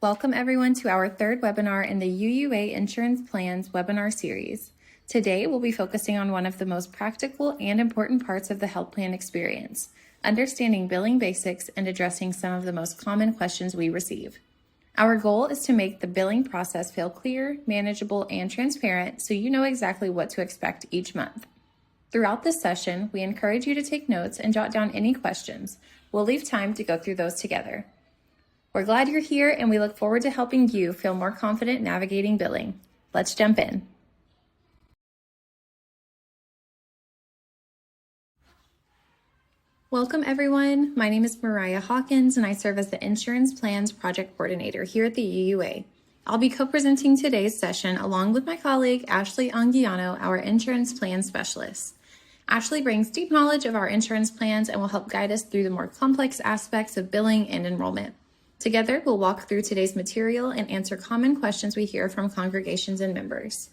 Welcome everyone to our third webinar in the UUA Insurance Plans webinar series. Today we'll be focusing on one of the most practical and important parts of the health plan experience, understanding billing basics and addressing some of the most common questions we receive. Our goal is to make the billing process feel clear, manageable, and transparent so you know exactly what to expect each month. Throughout this session, we encourage you to take notes and jot down any questions. We'll leave time to go through those together. We're glad you're here and we look forward to helping you feel more confident navigating billing. Let's jump in. Welcome everyone. My name is Mariah Hawkins and I serve as the Insurance Plans Project Coordinator here at the UUA. I'll be co-presenting today's session along with my colleague Ashley Anguiano, our Insurance Plan Specialist. Ashley brings deep knowledge of our insurance plans and will help guide us through the more complex aspects of billing and enrollment. Together, we'll walk through today's material and answer common questions we hear from congregations and members.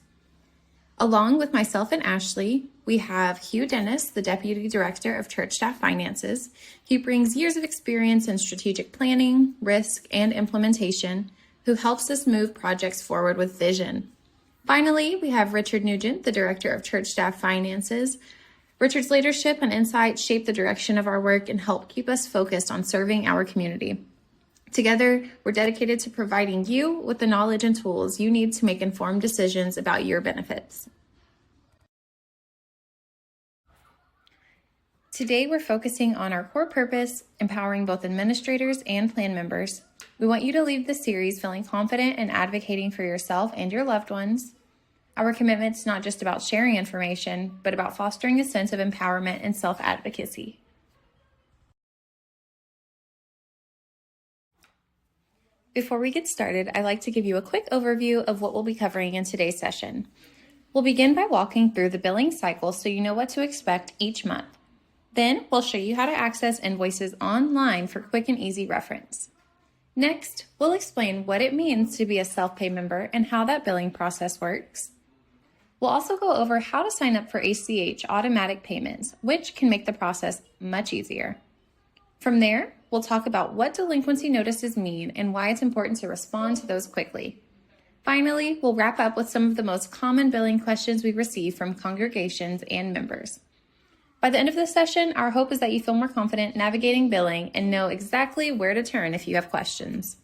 Along with myself and Ashley, we have Hugh Dennis, the Deputy Director of Church Staff Finances. He brings years of experience in strategic planning, risk, and implementation, who helps us move projects forward with vision. Finally, we have Richard Nugent, the Director of Church Staff Finances. Richard's leadership and insight shape the direction of our work and help keep us focused on serving our community. Together, we're dedicated to providing you with the knowledge and tools you need to make informed decisions about your benefits. Today, we're focusing on our core purpose, empowering both administrators and plan members. We want you to leave the series feeling confident and advocating for yourself and your loved ones. Our commitment is not just about sharing information, but about fostering a sense of empowerment and self-advocacy. Before we get started, I'd like to give you a quick overview of what we'll be covering in today's session. We'll begin by walking through the billing cycle so you know what to expect each month. Then, we'll show you how to access invoices online for quick and easy reference. Next, we'll explain what it means to be a self-pay member and how that billing process works. We'll also go over how to sign up for ACH automatic payments, which can make the process much easier. From there, we'll talk about what delinquency notices mean and why it's important to respond to those quickly. Finally, we'll wrap up with some of the most common billing questions we receive from congregations and members. By the end of this session, our hope is that you feel more confident navigating billing and know exactly where to turn if you have questions.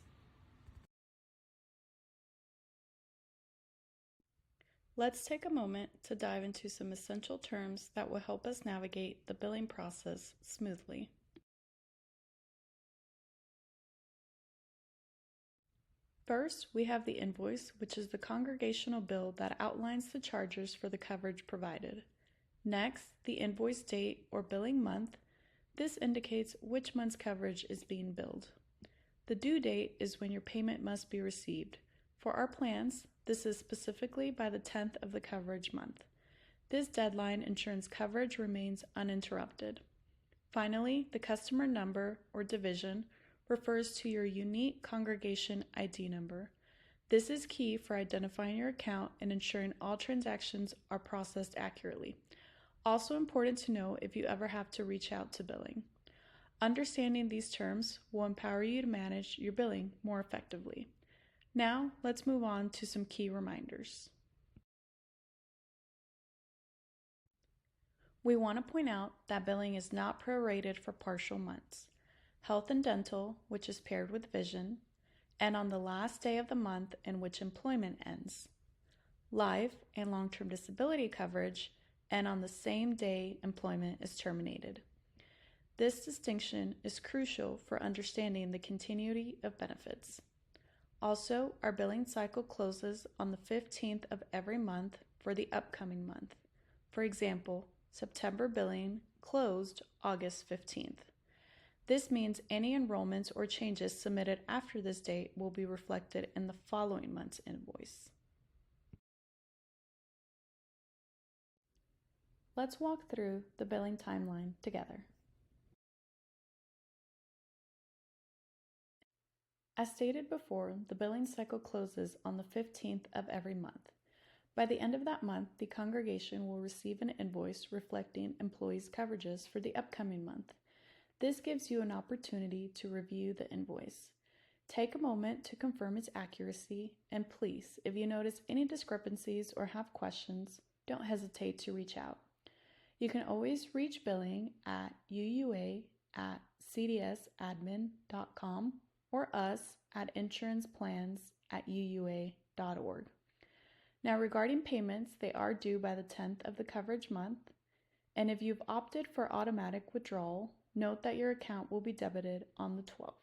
Let's take a moment to dive into some essential terms that will help us navigate the billing process smoothly. First, we have the invoice, which is the congregational bill that outlines the charges for the coverage provided. Next, the invoice date or billing month. This indicates which month's coverage is being billed. The due date is when your payment must be received. For our plans, this is specifically by the 10th of the coverage month. This deadline ensures coverage remains uninterrupted. Finally, the customer number or division refers to your unique congregation ID number. This is key for identifying your account and ensuring all transactions are processed accurately. Also important to know if you ever have to reach out to billing. Understanding these terms will empower you to manage your billing more effectively. Now, let's move on to some key reminders. We want to point out that billing is not prorated for partial months. Health and dental, which is paired with vision, and on the last day of the month in which employment ends. Life and long-term disability coverage, and on the same day employment is terminated. This distinction is crucial for understanding the continuity of benefits. Also, our billing cycle closes on the 15th of every month for the upcoming month. For example, September billing closed August 15th. This means any enrollments or changes submitted after this date will be reflected in the following month's invoice. Let's walk through the billing timeline together. As stated before, the billing cycle closes on the 15th of every month. By the end of that month, the congregation will receive an invoice reflecting employees' coverages for the upcoming month. This gives you an opportunity to review the invoice. Take a moment to confirm its accuracy, and please, if you notice any discrepancies or have questions, don't hesitate to reach out. You can always reach billing at uua@cdsadmin.com or us at insuranceplans@uua.org. Now, regarding payments, they are due by the 10th of the coverage month, and if you've opted for automatic withdrawal, note that your account will be debited on the 12th.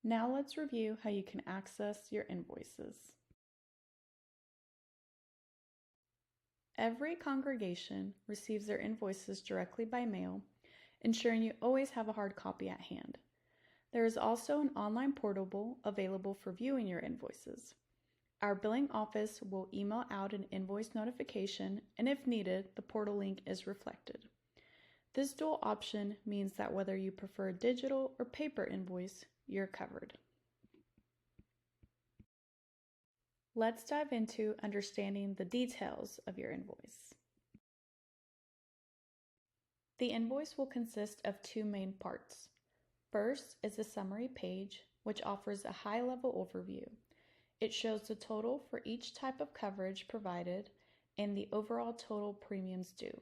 Now let's review how you can access your invoices. Every congregation receives their invoices directly by mail, ensuring you always have a hard copy at hand. There is also an online portal available for viewing your invoices. Our billing office will email out an invoice notification, and if needed, the portal link is reflected. This dual option means that whether you prefer a digital or paper invoice, you're covered. Let's dive into understanding the details of your invoice. The invoice will consist of two main parts. First is a summary page, which offers a high-level overview. It shows the total for each type of coverage provided and the overall total premiums due.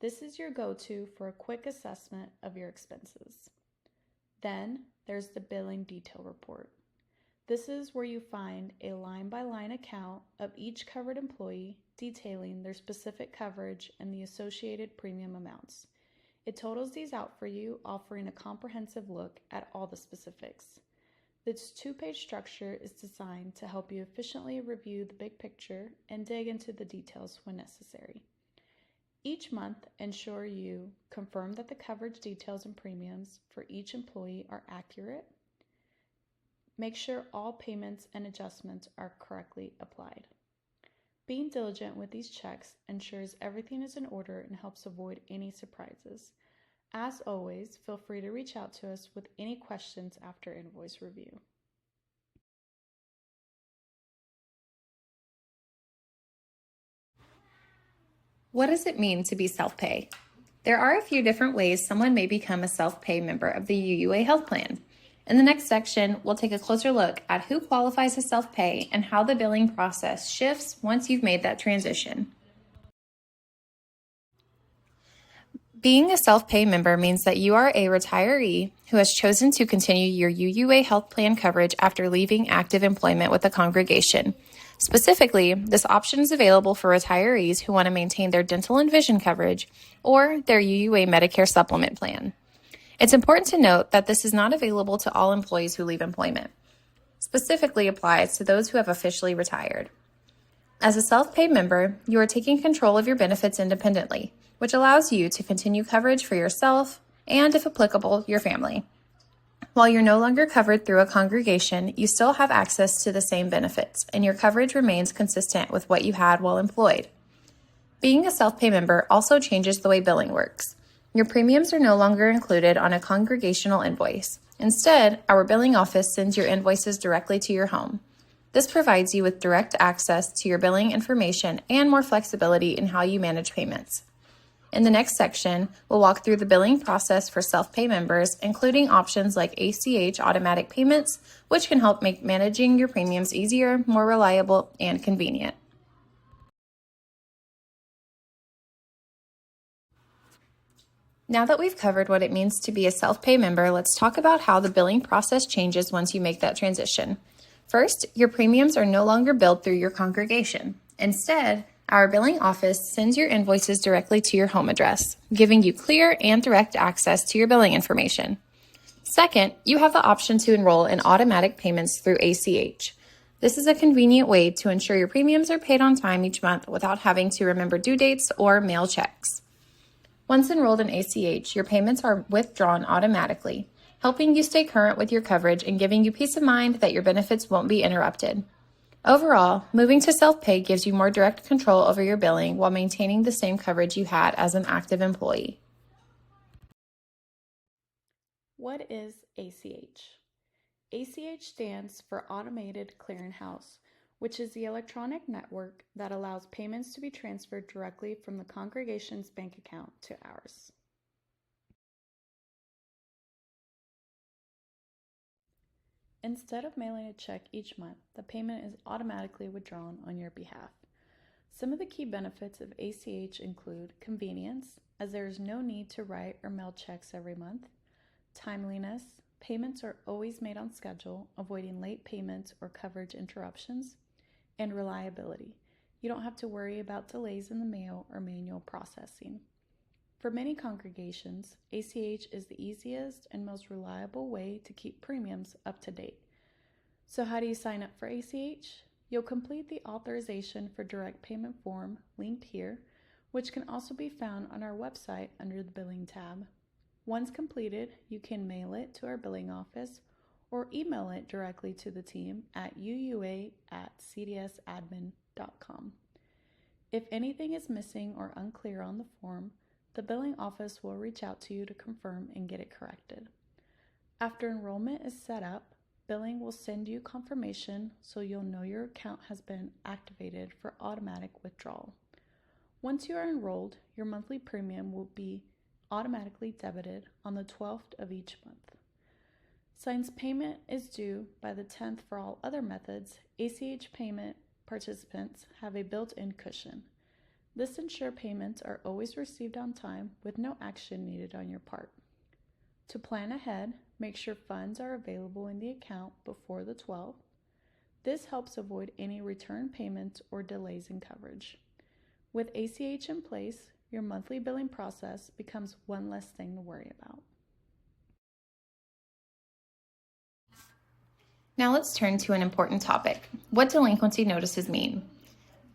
This is your go-to for a quick assessment of your expenses. Then there's the billing detail report. This is where you find a line-by-line account of each covered employee detailing their specific coverage and the associated premium amounts. It totals these out for you, offering a comprehensive look at all the specifics. This two-page structure is designed to help you efficiently review the big picture and dig into the details when necessary. Each month, ensure you confirm that the coverage details and premiums for each employee are accurate. Make sure all payments and adjustments are correctly applied. Being diligent with these checks ensures everything is in order and helps avoid any surprises. As always, feel free to reach out to us with any questions after invoice review. What does it mean to be self-pay? There are a few different ways someone may become a self-pay member of the UUA health plan. In the next section, we'll take a closer look at who qualifies as self-pay and how the billing process shifts once you've made that transition. Being a self-pay member means that you are a retiree who has chosen to continue your UUA health plan coverage after leaving active employment with the congregation. Specifically, this option is available for retirees who want to maintain their dental and vision coverage or their UUA Medicare supplement plan. It's important to note that this is not available to all employees who leave employment. Specifically applies to those who have officially retired. As a self-pay member, you are taking control of your benefits independently, which allows you to continue coverage for yourself and, if applicable, your family. While you're no longer covered through a congregation, you still have access to the same benefits, and your coverage remains consistent with what you had while employed. Being a self-pay member also changes the way billing works. Your premiums are no longer included on a congregational invoice. Instead, our billing office sends your invoices directly to your home. This provides you with direct access to your billing information and more flexibility in how you manage payments. In the next section, we'll walk through the billing process for self-pay members, including options like ACH automatic payments, which can help make managing your premiums easier, more reliable, and convenient. Now that we've covered what it means to be a self-pay member, let's talk about how the billing process changes once you make that transition. First, your premiums are no longer billed through your congregation. Instead, our billing office sends your invoices directly to your home address, giving you clear and direct access to your billing information. Second, you have the option to enroll in automatic payments through ACH. This is a convenient way to ensure your premiums are paid on time each month without having to remember due dates or mail checks. Once enrolled in ACH, your payments are withdrawn automatically, helping you stay current with your coverage and giving you peace of mind that your benefits won't be interrupted. Overall, moving to self-pay gives you more direct control over your billing while maintaining the same coverage you had as an active employee. What is ACH? ACH stands for Automated Clearinghouse, which is the electronic network that allows payments to be transferred directly from the congregation's bank account to ours. Instead of mailing a check each month, the payment is automatically withdrawn on your behalf. Some of the key benefits of ACH include convenience, as there is no need to write or mail checks every month, timeliness, payments are always made on schedule, avoiding late payments or coverage interruptions, and reliability. You don't have to worry about delays in the mail or manual processing. For many congregations, ACH is the easiest and most reliable way to keep premiums up to date. So how do you sign up for ACH? You'll complete the authorization for direct payment form linked here, which can also be found on our website under the billing tab. Once completed, you can mail it to our billing office or email it directly to the team at uua@cdsadmin.com. If anything is missing or unclear on the form, the billing office will reach out to you to confirm and get it corrected. After enrollment is set up, billing will send you confirmation so you'll know your account has been activated for automatic withdrawal. Once you are enrolled, your monthly premium will be automatically debited on the 12th of each month. Since payment is due by the 10th for all other methods, ACH payment participants have a built-in cushion. This ensures payments are always received on time with no action needed on your part. To plan ahead, make sure funds are available in the account before the 12th. This helps avoid any return payments or delays in coverage. With ACH in place, your monthly billing process becomes one less thing to worry about. Now let's turn to an important topic: what delinquency notices mean.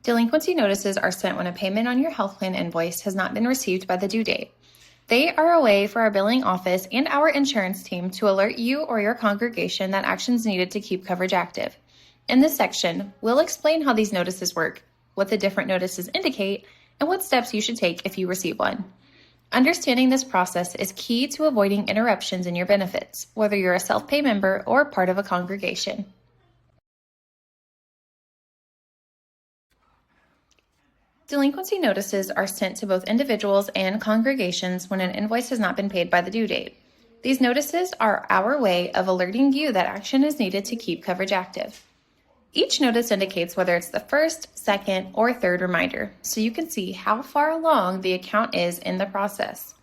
Delinquency notices are sent when a payment on your health plan invoice has not been received by the due date. They are a way for our billing office and our insurance team to alert you or your congregation that actions needed to keep coverage active. In this section, we'll explain how these notices work, what the different notices indicate, and what steps you should take if you receive one. Understanding this process is key to avoiding interruptions in your benefits, whether you're a self-pay member or part of a congregation. Delinquency notices are sent to both individuals and congregations when an invoice has not been paid by the due date. These notices are our way of alerting you that action is needed to keep coverage active. Each notice indicates whether it's the first, second, or third reminder, so you can see how far along the account is in the process.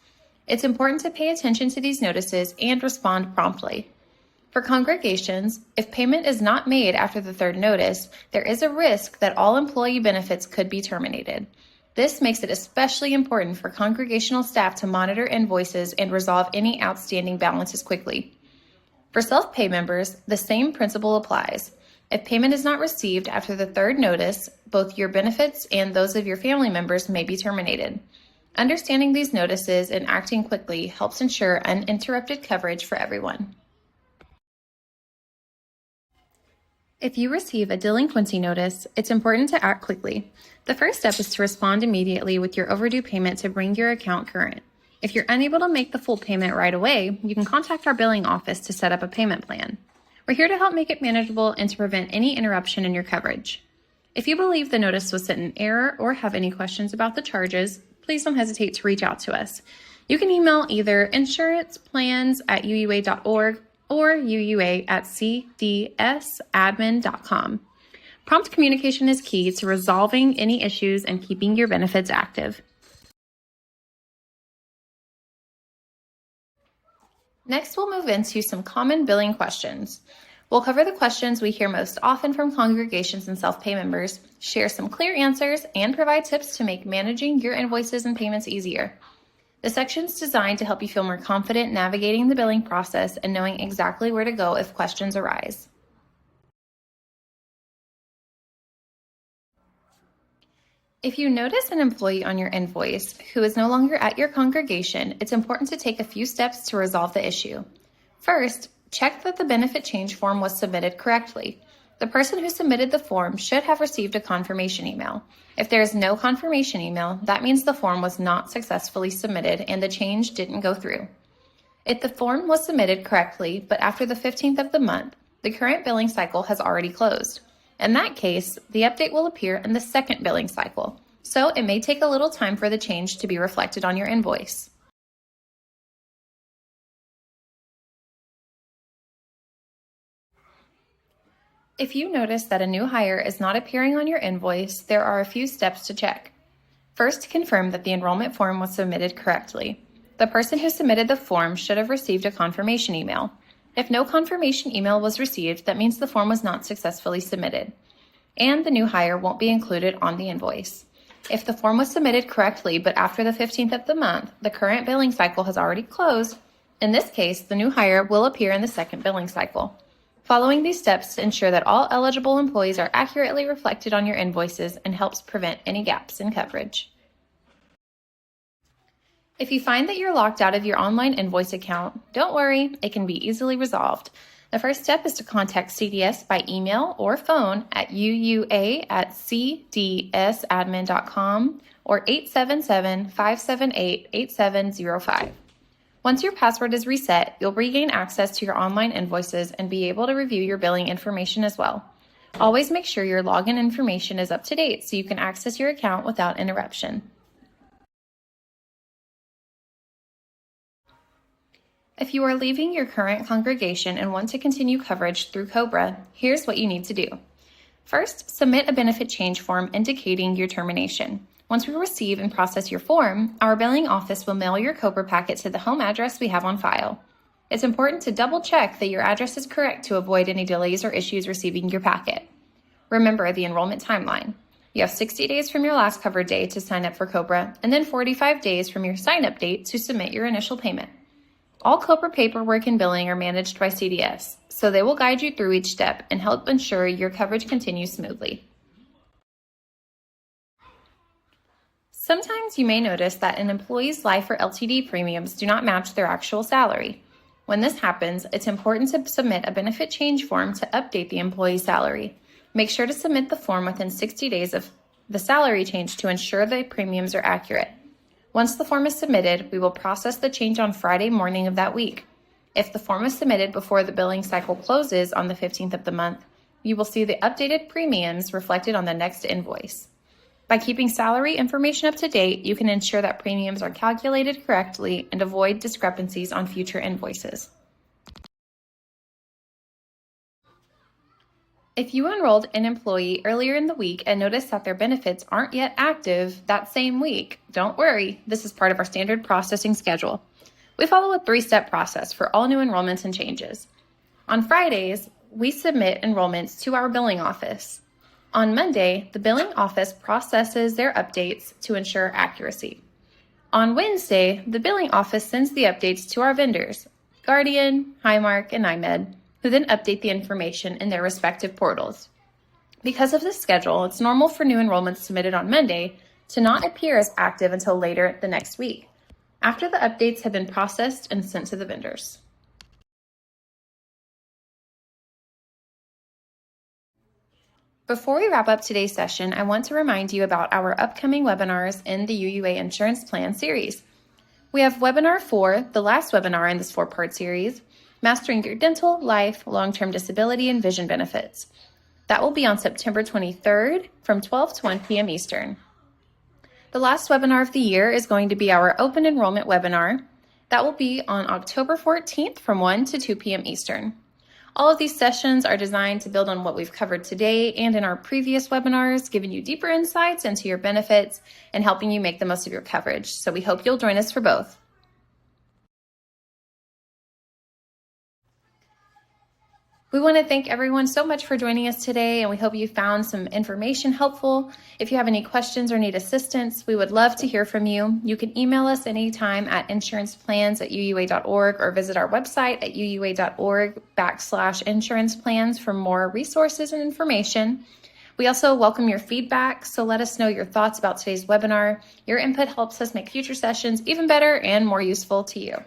It's important to pay attention to these notices and respond promptly. For congregations, if payment is not made after the third notice, there is a risk that all employee benefits could be terminated. This makes it especially important for congregational staff to monitor invoices and resolve any outstanding balances quickly. For self-pay members, the same principle applies. If payment is not received after the third notice, both your benefits and those of your family members may be terminated. Understanding these notices and acting quickly helps ensure uninterrupted coverage for everyone. If you receive a delinquency notice, it's important to act quickly. The first step is to respond immediately with your overdue payment to bring your account current. If you're unable to make the full payment right away, you can contact our billing office to set up a payment plan. We're here to help make it manageable and to prevent any interruption in your coverage. If you believe the notice was sent in error or have any questions about the charges, please don't hesitate to reach out to us. You can email either insuranceplans@uua.org or uua@cdsadmin.com. Prompt communication is key to resolving any issues and keeping your benefits active. Next, we'll move into some common billing questions. We'll cover the questions we hear most often from congregations and self-pay members, share some clear answers, and provide tips to make managing your invoices and payments easier. The section's designed to help you feel more confident navigating the billing process and knowing exactly where to go if questions arise. If you notice an employee on your invoice who is no longer at your congregation, it's important to take a few steps to resolve the issue. First, check that the benefit change form was submitted correctly. The person who submitted the form should have received a confirmation email. If there is no confirmation email, that means the form was not successfully submitted and the change didn't go through. If the form was submitted correctly, but after the 15th of the month, the current billing cycle has already closed. In that case, the update will appear in the second billing cycle, so it may take a little time for the change to be reflected on your invoice. If you notice that a new hire is not appearing on your invoice, there are a few steps to check. First, confirm that the enrollment form was submitted correctly. The person who submitted the form should have received a confirmation email. If no confirmation email was received, that means the form was not successfully submitted, and the new hire won't be included on the invoice. If the form was submitted correctly, but after the 15th of the month, the current billing cycle has already closed, in this case, the new hire will appear in the second billing cycle. Following these steps ensure that all eligible employees are accurately reflected on your invoices and helps prevent any gaps in coverage. If you find that you're locked out of your online invoice account, don't worry, it can be easily resolved. The first step is to contact CDS by email or phone at uua@cdsadmin.com or 877-578-8705. Once your password is reset, you'll regain access to your online invoices and be able to review your billing information as well. Always make sure your login information is up to date so you can access your account without interruption. If you are leaving your current congregation and want to continue coverage through COBRA, here's what you need to do. First, submit a benefit change form indicating your termination. Once we receive and process your form, our billing office will mail your COBRA packet to the home address we have on file. It's important to double check that your address is correct to avoid any delays or issues receiving your packet. Remember the enrollment timeline. You have 60 days from your last covered day to sign up for COBRA, and then 45 days from your sign-up date to submit your initial payment. All COBRA paperwork and billing are managed by CDS, so they will guide you through each step and help ensure your coverage continues smoothly. Sometimes you may notice that an employee's life or LTD premiums do not match their actual salary. When this happens, it's important to submit a benefit change form to update the employee's salary. Make sure to submit the form within 60 days of the salary change to ensure the premiums are accurate. Once the form is submitted, we will process the change on Friday morning of that week. If the form is submitted before the billing cycle closes on the 15th of the month, you will see the updated premiums reflected on the next invoice. By keeping salary information up to date, you can ensure that premiums are calculated correctly and avoid discrepancies on future invoices. If you enrolled an employee earlier in the week and notice that their benefits aren't yet active that same week, don't worry, this is part of our standard processing schedule. We follow a 3-step process for all new enrollments and changes. On Fridays, we submit enrollments to our billing office. On Monday, the billing office processes their updates to ensure accuracy. On Wednesday, the billing office sends the updates to our vendors, Guardian, Highmark, and IMED, who then update the information in their respective portals. Because of this schedule, it's normal for new enrollments submitted on Monday to not appear as active until later the next week, after the updates have been processed and sent to the vendors. Before we wrap up today's session, I want to remind you about our upcoming webinars in the UUA Insurance Plan series. We have Webinar 4, the last webinar in this 4-part series, Mastering Your Dental, Life, Long-Term Disability, and Vision Benefits. That will be on September 23rd from 12 to 1 p.m. Eastern. The last webinar of the year is going to be our open enrollment webinar. That will be on October 14th from 1 to 2 p.m. Eastern. All of these sessions are designed to build on what we've covered today and in our previous webinars, giving you deeper insights into your benefits and helping you make the most of your coverage. So we hope you'll join us for both. We want to thank everyone so much for joining us today, and we hope you found some information helpful. If you have any questions or need assistance, we would love to hear from you. You can email us anytime at insuranceplans@uua.org or visit our website at uua.org/insuranceplans for more resources and information. We also welcome your feedback, so let us know your thoughts about today's webinar. Your input helps us make future sessions even better and more useful to you.